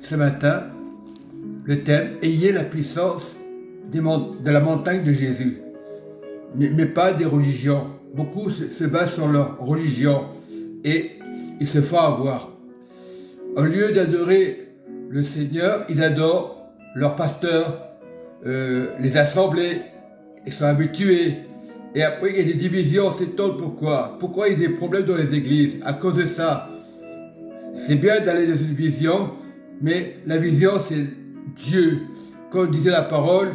ce matin le thème « Ayez la puissance de la montagne de Jésus », mais pas des religions. Beaucoup se basent sur leur religion et ils se font avoir. Au lieu d'adorer le Seigneur, ils adorent leur pasteur, les assemblées, ils sont habitués. Et après, il y a des divisions, on s'étonne pourquoi. Pourquoi il y a des problèmes dans les églises? À cause de ça. C'est bien d'aller dans une vision, mais la vision, c'est Dieu. Comme disait la parole,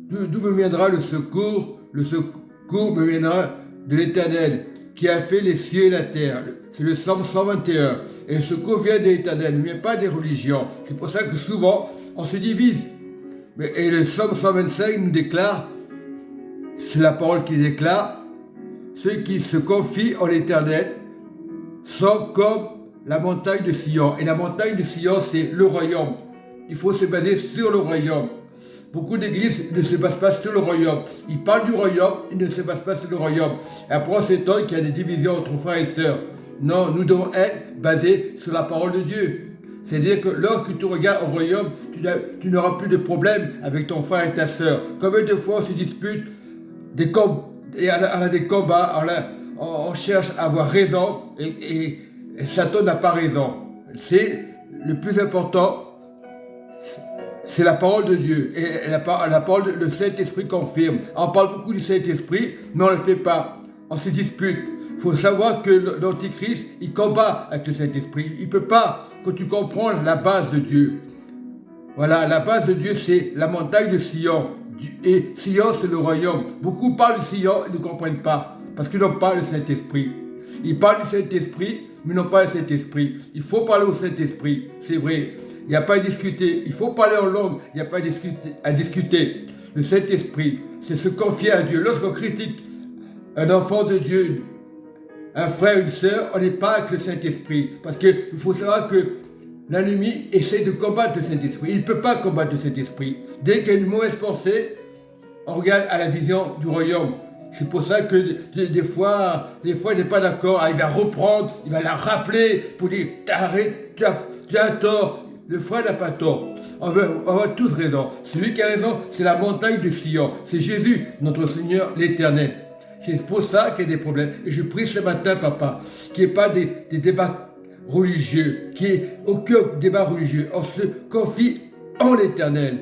d'où me viendra le secours? Le secours me viendra de l'Éternel, qui a fait les cieux et la terre. C'est le Psaume 121. Et le secours vient de l'Éternel, il ne vient pas des religions. C'est pour ça que souvent, on se divise. Et le Psaume 125 nous déclare, c'est la parole qui déclare, ceux qui se confient en l'Éternel sont comme la montagne de Sion. Et la montagne de Sion, c'est le royaume. Il faut se baser sur le royaume. Beaucoup d'églises ne se basent pas sur le royaume. Ils parlent du royaume, ils ne se basent pas sur le royaume. Et après, on s'étonne qu'il y a des divisions entre frères et sœurs. Non, nous devons être basés sur la parole de Dieu. C'est-à-dire que lorsque tu regardes au royaume, tu n'auras plus de problème avec ton frère et ta sœur. Combien de fois on se dispute, et on a des combats, on cherche à avoir raison et Satan n'a pas raison. C'est le plus important. C'est la parole de Dieu. Et la parole, le Saint-Esprit confirme. On parle beaucoup du Saint-Esprit, mais on ne le fait pas. On se dispute. Il faut savoir que l'Antichrist, il combat avec le Saint-Esprit. Il ne peut pas, quand tu comprends la base de Dieu. Voilà, la base de Dieu, c'est la montagne de Sion. Et Sion, c'est le royaume. Beaucoup parlent de Sion, ils ne comprennent pas. Parce qu'ils n'ont pas le Saint-Esprit. Ils parlent du Saint-Esprit, mais n'ont pas le Saint-Esprit. Il faut parler au Saint-Esprit, c'est vrai. Il n'y a pas à discuter. Il faut parler en langue. Il n'y a pas à discuter. Le Saint-Esprit, c'est se confier à Dieu. Lorsqu'on critique un enfant de Dieu, un frère, une sœur, on n'est pas avec le Saint-Esprit. Parce qu'il faut savoir que l'ennemi essaie de combattre le Saint-Esprit. Il ne peut pas combattre le Saint-Esprit. Dès qu'il y a une mauvaise pensée, on regarde à la vision du royaume. C'est pour ça que des fois, il n'est pas d'accord. Il va reprendre, il va la rappeler pour dire « T'arrêtes, tu as tort ». Le frère n'a pas tort. On a tous raison. Celui qui a raison, c'est la montagne de Sion. C'est Jésus, notre Seigneur, l'Éternel. C'est pour ça qu'il y a des problèmes. Et je prie ce matin, papa, qu'il n'y ait pas des débats religieux, qu'il n'y ait aucun débat religieux. On se confie en l'Éternel.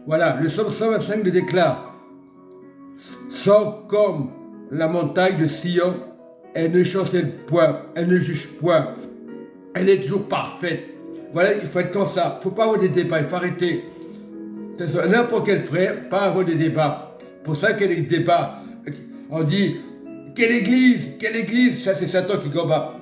Voilà, le Psaume 125 le déclare. Sont comme la montagne de Sion, elle ne chancelle point, elle ne juge point. Elle est toujours parfaite. Voilà, il faut être comme ça. Il ne faut pas avoir des débats, il faut arrêter. N'importe quel frère, pas avoir des débats. Pour ça qu'il y a des débats. On dit, quelle église, ça c'est Satan qui combat.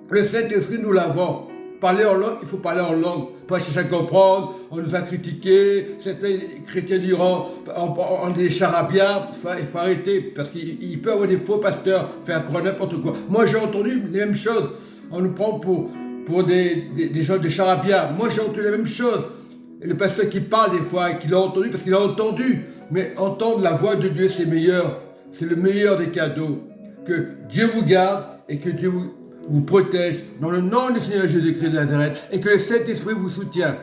Le Saint-Esprit, nous l'avons. Parler en langue, il faut parler en langue. Pas chercher à comprendre, on nous a critiqué, certains chrétiens diront, on est des charabia, il faut arrêter, parce qu'il peut y avoir des faux pasteurs, faire croire n'importe quoi. Moi j'ai entendu les mêmes choses, on nous prend pour des gens de charabia. Moi j'ai entendu les mêmes choses. Et le pasteur qui parle des fois, qu'il a entendu, parce qu'il a entendu, mais entendre la voix de Dieu c'est meilleur, c'est le meilleur des cadeaux. Que Dieu vous garde et que Dieu vous protège dans le nom du Seigneur Jésus-Christ de Nazareth et que le Saint-Esprit vous soutienne.